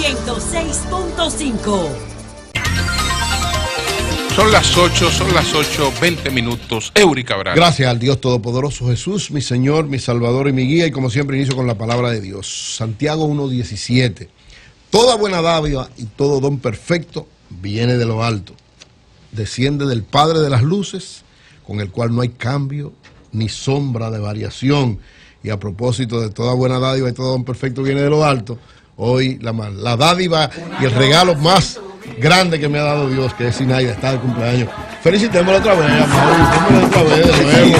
106.5. Son las 8:20 minutos. Eury Cabral. Gracias al Dios Todopoderoso Jesús, mi Señor, mi Salvador y mi guía. Y como siempre inicio con la palabra de Dios. Santiago 1:17. Toda buena dádiva y todo don perfecto viene de lo alto. Desciende del Padre de las luces, con el cual no hay cambio ni sombra de variación. Y a propósito de toda buena dádiva y todo don perfecto viene de lo alto, hoy la dádiva y el regalo más grande que me ha dado Dios, que es Sinaida, está de cumpleaños. Felicitémoslo otra vez, amor, felicitémoslo otra vez de nuevo.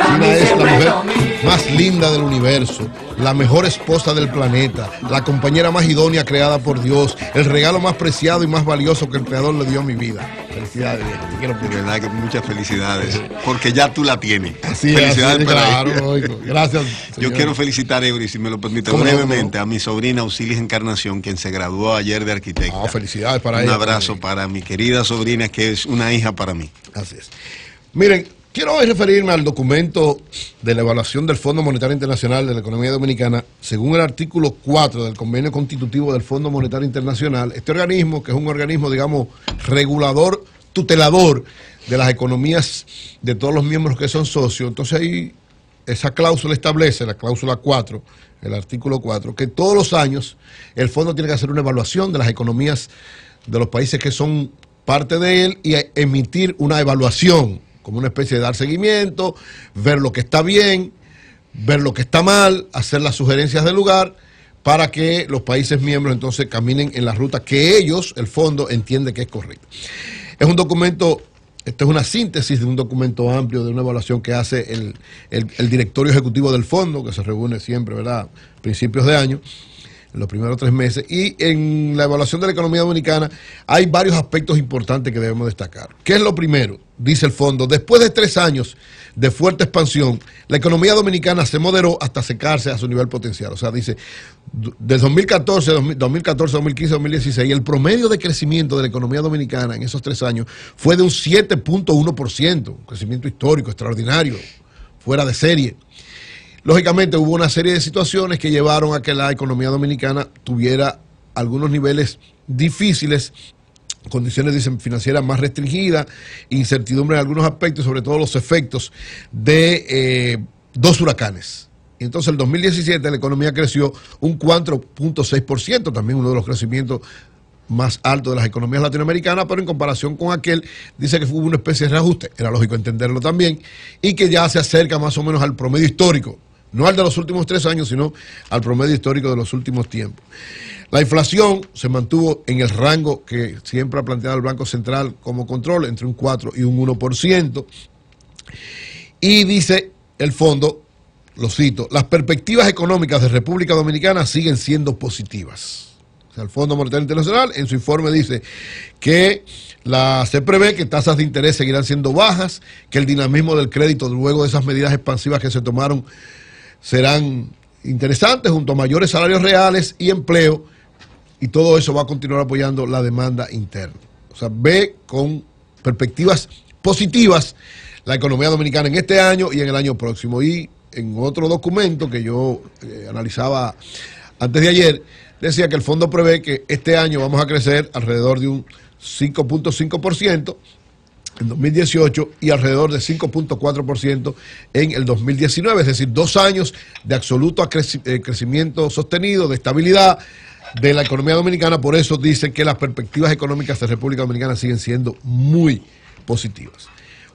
Sinaida es la mujer más linda del universo, la mejor esposa del planeta, la compañera más idónea creada por Dios, el regalo más preciado y más valioso que el Creador le dio a mi vida. Felicidades, viejo. Te quiero, de verdad que muchas felicidades, porque ya tú la tienes. Así felicidades es, para claro, ella. Gracias, Yo quiero felicitar, Eury, si me lo permite, brevemente, a mi sobrina Auxilis Encarnación, quien se graduó ayer de arquitecta. Felicidades para ella. Un abrazo para mi querida sobrina, que es una hija para mí. Así es. Miren, quiero hoy referirme al documento de la evaluación del Fondo Monetario Internacional de la Economía Dominicana. Según el artículo 4 del convenio constitutivo del Fondo Monetario Internacional, este organismo, que es un organismo, digamos, regulador, tutelador de las economías de todos los miembros que son socios, entonces ahí esa cláusula establece, la cláusula 4, el artículo 4, que todos los años el fondo tiene que hacer una evaluación de las economías de los países que son parte de él y emitir una evaluación, como una especie de dar seguimiento, ver lo que está bien, ver lo que está mal, hacer las sugerencias del lugar para que los países miembros entonces caminen en la ruta que ellos, el fondo, entiende que es correcta. Es un documento, esto es una síntesis de un documento amplio, de una evaluación que hace el directorio ejecutivo del fondo, que se reúne siempre, ¿verdad?, principios de año, en los primeros 3 meses, y en la evaluación de la economía dominicana hay varios aspectos importantes que debemos destacar. ¿Qué es lo primero? Dice el fondo: después de 3 años de fuerte expansión, la economía dominicana se moderó hasta secarse a su nivel potencial. O sea, dice, de 2014, 2015, 2016, el promedio de crecimiento de la economía dominicana en esos 3 años fue de un 7.1%, un crecimiento histórico, extraordinario, fuera de serie. Lógicamente hubo una serie de situaciones que llevaron a que la economía dominicana tuviera algunos niveles difíciles, condiciones, dicen, financieras más restringidas, incertidumbre en algunos aspectos, sobre todo los efectos de 2 huracanes. Y entonces en el 2017 la economía creció un 4.6%, también uno de los crecimientos más altos de las economías latinoamericanas, pero en comparación con aquel, dice que hubo una especie de reajuste, era lógico entenderlo también, y que ya se acerca más o menos al promedio histórico, no al de los últimos 3 años, sino al promedio histórico de los últimos tiempos. La inflación se mantuvo en el rango que siempre ha planteado el Banco Central como control, entre un 4 y un 1%. Y dice el fondo, lo cito: las perspectivas económicas de República Dominicana siguen siendo positivas. O sea, el Fondo Monetario Internacional en su informe dice que se prevé que tasas de interés seguirán siendo bajas, que el dinamismo del crédito luego de esas medidas expansivas que se tomaron serán interesantes, junto a mayores salarios reales y empleo, y todo eso va a continuar apoyando la demanda interna. O sea, ve con perspectivas positivas la economía dominicana en este año y en el año próximo. Y en otro documento que yo analizaba antes de ayer, decía que el fondo prevé que este año vamos a crecer alrededor de un 5.5% en 2018 y alrededor de 5.4% en el 2019, es decir, 2 años de absoluto crecimiento sostenido, de estabilidad de la economía dominicana. Por eso dicen que las perspectivas económicas de República Dominicana siguen siendo muy positivas.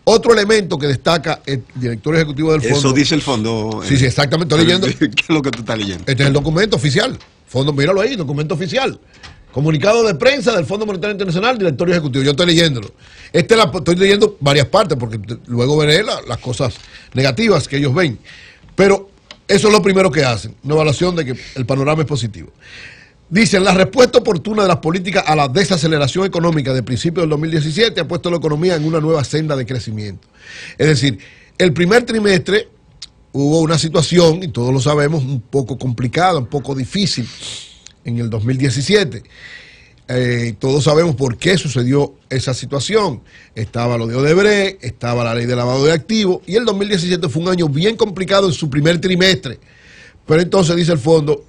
Otro elemento que destaca el director ejecutivo del fondo. Eso dice el fondo. Sí, exactamente, estoy leyendo. ¿Qué es lo que tú estás leyendo? Este es el documento oficial. Fondo, míralo ahí, documento oficial. Comunicado de prensa del Fondo Monetario Internacional, directorio ejecutivo. Yo estoy leyéndolo. Estoy leyendo varias partes porque luego veré las cosas negativas que ellos ven. Pero eso es lo primero que hacen, una evaluación de que el panorama es positivo. Dicen, la respuesta oportuna de las políticas a la desaceleración económica de principios del 2017 ha puesto la economía en una nueva senda de crecimiento. Es decir, el primer trimestre hubo una situación, y todos lo sabemos, un poco complicada, un poco difícil en el 2017. todos sabemos por qué sucedió esa situación. Estaba lo de Odebrecht, estaba la ley de lavado de activos, y el 2017 fue un año bien complicado en su primer trimestre. Pero entonces dice el fondo,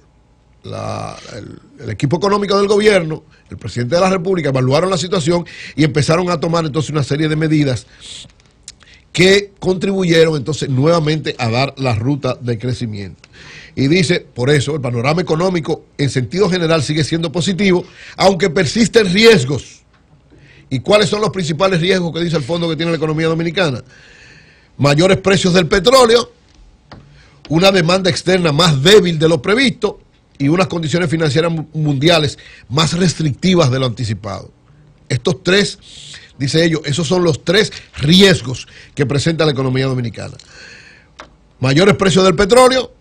el equipo económico del gobierno, el presidente de la República, evaluaron la situación y empezaron a tomar entonces una serie de medidas que contribuyeron entonces nuevamente a dar la ruta de crecimiento. Y dice, por eso, el panorama económico en sentido general sigue siendo positivo, aunque persisten riesgos. ¿Y cuáles son los principales riesgos que dice el fondo que tiene la economía dominicana? Mayores precios del petróleo, una demanda externa más débil de lo previsto y unas condiciones financieras mundiales más restrictivas de lo anticipado. Estos tres, dice ellos, esos son los tres riesgos que presenta la economía dominicana. Mayores precios del petróleo,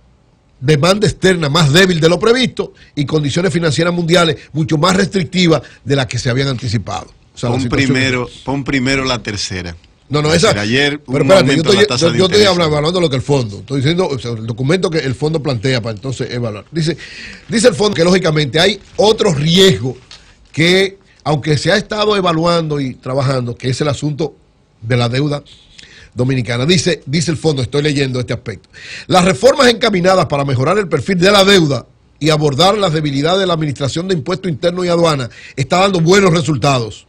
demanda externa más débil de lo previsto y condiciones financieras mundiales mucho más restrictivas de las que se habían anticipado. O sea, pon primero la tercera. No, esa. Ayer, pero espérate, yo estoy hablando de lo que el fondo. Estoy diciendo, o sea, el documento que el fondo plantea para entonces evaluar. Dice el fondo que lógicamente hay otros riesgos que, aunque se ha estado evaluando y trabajando, que es el asunto de la deuda dominicana. Dice el fondo, estoy leyendo este aspecto. Las reformas encaminadas para mejorar el perfil de la deuda y abordar las debilidades de la administración de impuestos internos y aduanas está dando buenos resultados,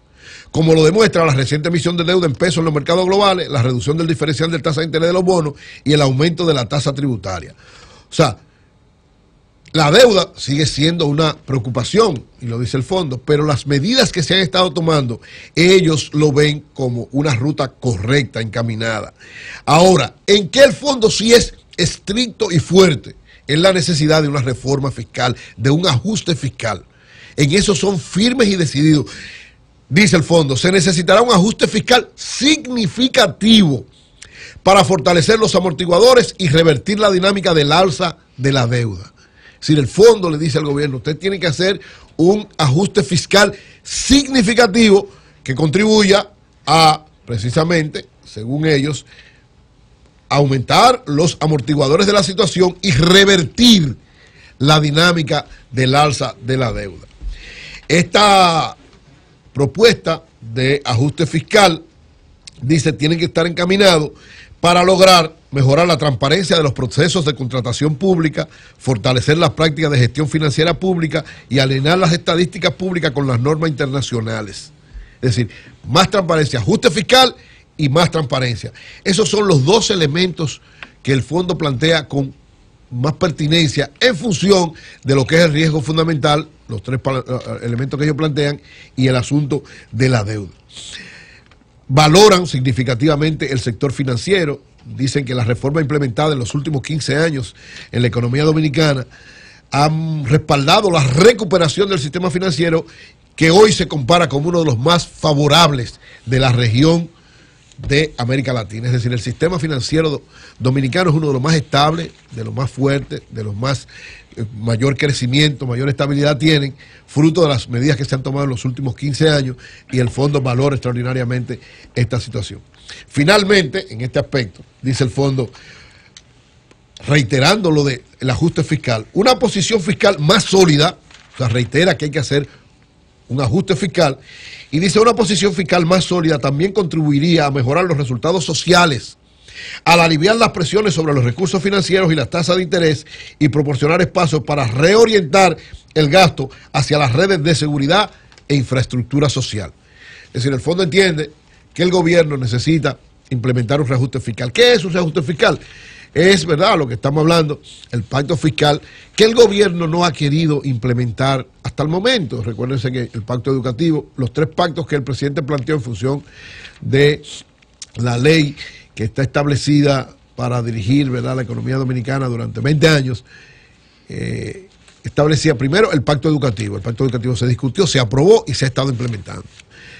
como lo demuestra la reciente emisión de deuda en pesos en los mercados globales, la reducción del diferencial de tasa de interés de los bonos y el aumento de la tasa tributaria. O sea, la deuda sigue siendo una preocupación, y lo dice el fondo, pero las medidas que se han estado tomando, ellos lo ven como una ruta correcta, encaminada. Ahora, ¿en qué el fondo sí es estricto y fuerte? En la necesidad de una reforma fiscal, de un ajuste fiscal. En eso son firmes y decididos. Dice el fondo, se necesitará un ajuste fiscal significativo para fortalecer los amortiguadores y revertir la dinámica del alza de la deuda. Es decir, el fondo le dice al gobierno, usted tiene que hacer un ajuste fiscal significativo que contribuya a, precisamente, según ellos, aumentar los amortiguadores de la situación y revertir la dinámica del alza de la deuda. Esta propuesta de ajuste fiscal, dice, tiene que estar encaminado para lograr mejorar la transparencia de los procesos de contratación pública, fortalecer las prácticas de gestión financiera pública y alinear las estadísticas públicas con las normas internacionales. Es decir, más transparencia, ajuste fiscal y más transparencia. Esos son los dos elementos que el fondo plantea con más pertinencia en función de lo que es el riesgo fundamental, los tres elementos que ellos plantean, y el asunto de la deuda. Valoran significativamente el sector financiero. Dicen que las reformas implementadas en los últimos 15 años en la economía dominicana han respaldado la recuperación del sistema financiero, que hoy se compara como uno de los más favorables de la región de América Latina. Es decir, el sistema financiero dominicano es uno de los más estables, de los más fuertes, de los más mayor crecimiento, mayor estabilidad tienen, fruto de las medidas que se han tomado en los últimos 15 años, y el fondo valora extraordinariamente esta situación. Finalmente, en este aspecto, dice el fondo, reiterando lo del ajuste fiscal, una posición fiscal más sólida, o sea, reitera que hay que hacer un ajuste fiscal, y dice una posición fiscal más sólida también contribuiría a mejorar los resultados sociales, al aliviar las presiones sobre los recursos financieros y las tasas de interés y proporcionar espacios para reorientar el gasto hacia las redes de seguridad e infraestructura social. Es decir, el fondo entiende que el gobierno necesita implementar un reajuste fiscal. ¿Qué es un reajuste fiscal? Es verdad lo que estamos hablando, el pacto fiscal, que el gobierno no ha querido implementar hasta el momento. Recuérdense que el pacto educativo, los tres pactos que el presidente planteó en función de la ley que está establecida para dirigir, ¿verdad?, la economía dominicana durante 20 años, establecía primero el pacto educativo. El pacto educativo se discutió, se aprobó y se ha estado implementando.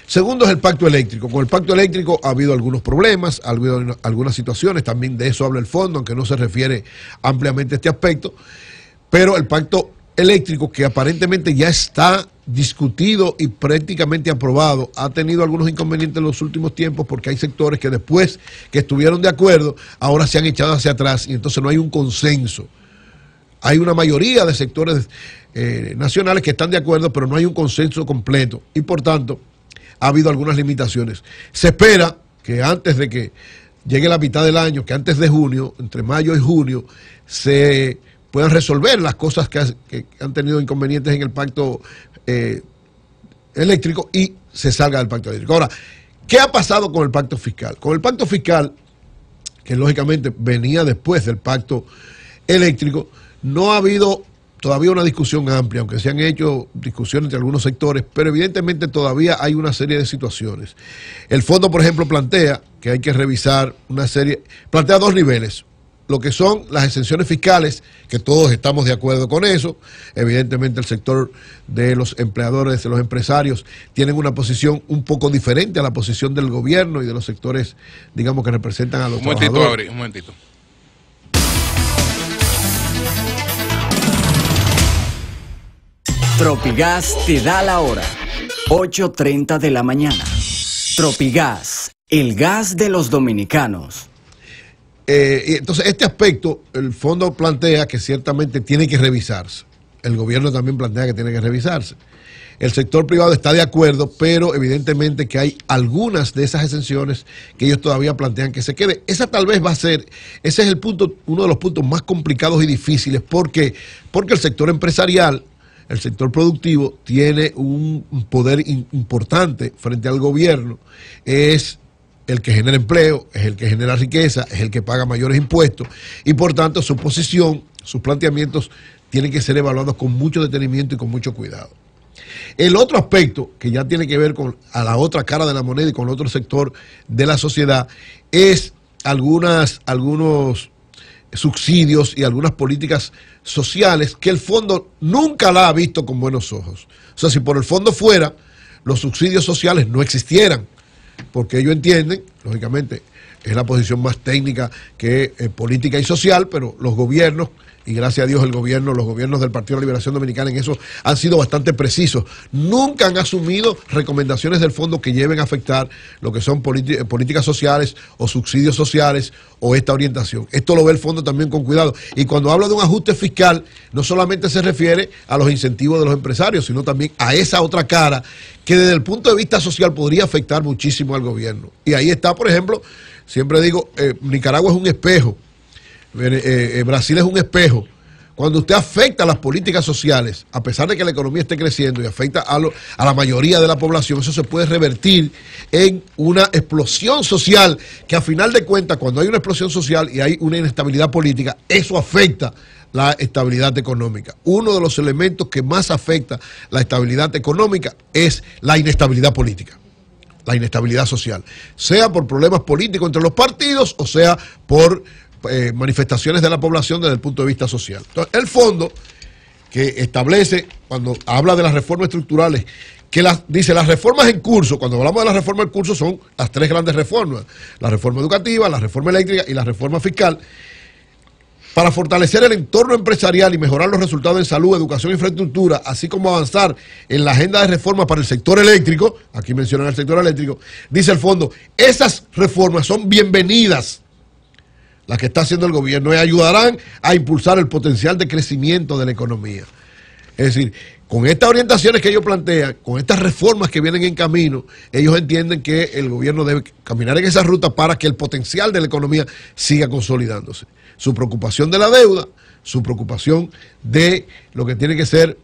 Segundo es el pacto eléctrico. Con el pacto eléctrico ha habido algunos problemas, ha habido algunas situaciones, también de eso habla el fondo, aunque no se refiere ampliamente a este aspecto, pero el pacto eléctrico, que aparentemente ya está discutido y prácticamente aprobado, ha tenido algunos inconvenientes en los últimos tiempos, porque hay sectores que después que estuvieron de acuerdo, ahora se han echado hacia atrás y entonces no hay un consenso Hay una mayoría de sectores nacionales que están de acuerdo, pero no hay un consenso completo y por tanto ha habido algunas limitaciones. Se espera que antes de que llegue la mitad del año, que antes de junio, entre mayo y junio, se puedan resolver las cosas que han tenido inconvenientes en el pacto eléctrico y se salga del pacto eléctrico. Ahora, ¿qué ha pasado con el pacto fiscal? Con el pacto fiscal, que lógicamente venía después del pacto eléctrico, no ha habido todavía una discusión amplia, aunque se han hecho discusiones entre algunos sectores, pero evidentemente todavía hay una serie de situaciones. El fondo, por ejemplo, plantea que hay que revisar plantea dos niveles, lo que son las exenciones fiscales, que todos estamos de acuerdo con eso. Evidentemente el sector de los empleadores, de los empresarios, tienen una posición un poco diferente a la posición del gobierno y de los sectores, digamos, que representan a los trabajadores. Un momentito. Tropigas te da la hora. 8:30 de la mañana. Tropigas, el gas de los dominicanos. Entonces, este aspecto, el fondo plantea que ciertamente tiene que revisarse. El gobierno también plantea que tiene que revisarse. El sector privado está de acuerdo, pero evidentemente que hay algunas de esas exenciones que ellos todavía plantean que se quede. Esa tal vez va a ser, ese es el punto, uno de los puntos más complicados y difíciles. ¿Por qué? Porque el sector empresarial, el sector productivo, tiene un poder importante frente al gobierno. Es el que genera empleo, es el que genera riqueza, es el que paga mayores impuestos y por tanto su posición, sus planteamientos tienen que ser evaluados con mucho detenimiento y con mucho cuidado. El otro aspecto que ya tiene que ver con a la otra cara de la moneda y con el otro sector de la sociedad es algunos subsidios y algunas políticas sociales que el fondo nunca la ha visto con buenos ojos. O sea, si por el fondo fuera, los subsidios sociales no existieran, porque ellos entienden, lógicamente, es la posición más técnica que política y social, pero los gobiernos, y gracias a Dios los gobiernos del Partido de la Liberación Dominicana en eso han sido bastante precisos. Nunca han asumido recomendaciones del fondo que lleven a afectar lo que son políticas sociales o subsidios sociales o esta orientación. Esto lo ve el fondo también con cuidado. Y cuando habla de un ajuste fiscal, no solamente se refiere a los incentivos de los empresarios, sino también a esa otra cara que desde el punto de vista social podría afectar muchísimo al gobierno. Y ahí está, por ejemplo, siempre digo, Nicaragua es un espejo. Brasil es un espejo. Cuando usted afecta a las políticas sociales, a pesar de que la economía esté creciendo y afecta a la mayoría de la población, eso se puede revertir en una explosión social que a final de cuentas, cuando hay una explosión social y hay una inestabilidad política, eso afecta la estabilidad económica. Uno de los elementos que más afecta la estabilidad económica es la inestabilidad política, la inestabilidad social, sea por problemas políticos entre los partidos o sea por manifestaciones de la población desde el punto de vista social. Entonces, el fondo que establece, cuando habla de las reformas estructurales, que dice las reformas en curso, cuando hablamos de las reformas en curso son las tres grandes reformas, la reforma educativa, la reforma eléctrica y la reforma fiscal, para fortalecer el entorno empresarial y mejorar los resultados en salud, educación e infraestructura, así como avanzar en la agenda de reforma para el sector eléctrico, aquí mencionan el sector eléctrico, dice el fondo, esas reformas son bienvenidas, las que está haciendo el gobierno, y ayudarán a impulsar el potencial de crecimiento de la economía. Es decir, con estas orientaciones que ellos plantean, con estas reformas que vienen en camino, ellos entienden que el gobierno debe caminar en esa ruta para que el potencial de la economía siga consolidándose. Su preocupación de la deuda, su preocupación de lo que tiene que ser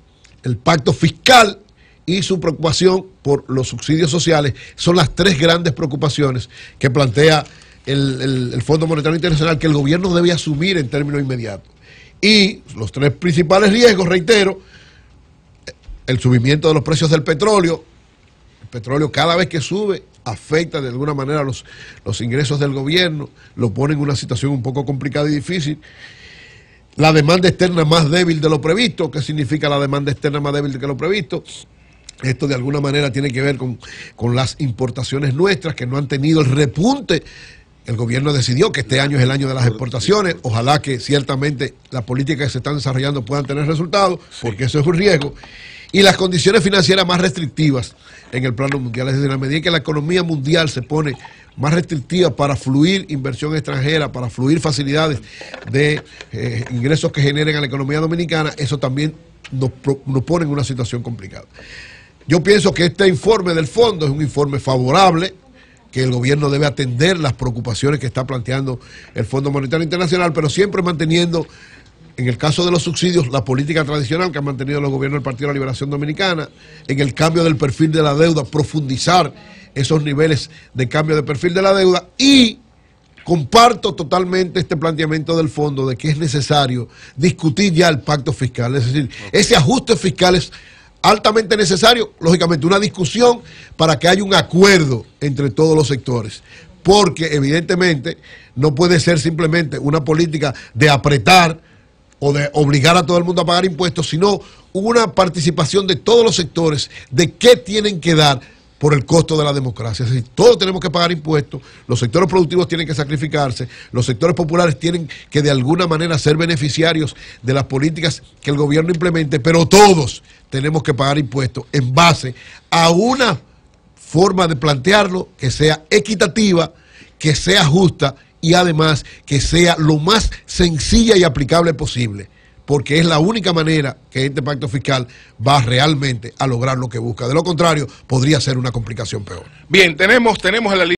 el pacto fiscal y su preocupación por los subsidios sociales son las tres grandes preocupaciones que plantea el Fondo Monetario Internacional que el gobierno debe asumir en términos inmediatos. Y los tres principales riesgos, reitero, el subimiento de los precios del petróleo. El petróleo cada vez que sube afecta de alguna manera los ingresos del gobierno, lo pone en una situación un poco complicada y difícil. La demanda externa más débil de lo previsto. ¿Qué significa la demanda externa más débil de lo previsto? Esto de alguna manera tiene que ver con las importaciones nuestras que no han tenido el repunte. El gobierno decidió que este año es el año de las exportaciones. Ojalá que ciertamente las políticas que se están desarrollando puedan tener resultados, porque eso es un riesgo. Y las condiciones financieras más restrictivas en el plano mundial. Es decir, a medida que la economía mundial se pone más restrictivas para fluir inversión extranjera, para fluir facilidades de ingresos que generen a la economía dominicana, eso también nos pone en una situación complicada. Yo pienso que este informe del fondo es un informe favorable, que el gobierno debe atender las preocupaciones que está planteando el Fondo Monetario Internacional, pero siempre manteniendo, en el caso de los subsidios, la política tradicional que han mantenido los gobiernos del Partido de la Liberación Dominicana, en el cambio del perfil de la deuda, profundizar esos niveles de cambio de perfil de la deuda, y comparto totalmente este planteamiento del fondo de que es necesario discutir ya el pacto fiscal, es decir, ese ajuste fiscal es altamente necesario, lógicamente una discusión para que haya un acuerdo entre todos los sectores, porque evidentemente no puede ser simplemente una política de apretar o de obligar a todo el mundo a pagar impuestos, sino una participación de todos los sectores de qué tienen que dar por el costo de la democracia. Es decir, todos tenemos que pagar impuestos, los sectores productivos tienen que sacrificarse, los sectores populares tienen que de alguna manera ser beneficiarios de las políticas que el gobierno implemente, pero todos tenemos que pagar impuestos en base a una forma de plantearlo que sea equitativa, que sea justa y además que sea lo más sencilla y aplicable posible, porque es la única manera que este pacto fiscal va realmente a lograr lo que busca. De lo contrario, podría ser una complicación peor. Bien, tenemos en la línea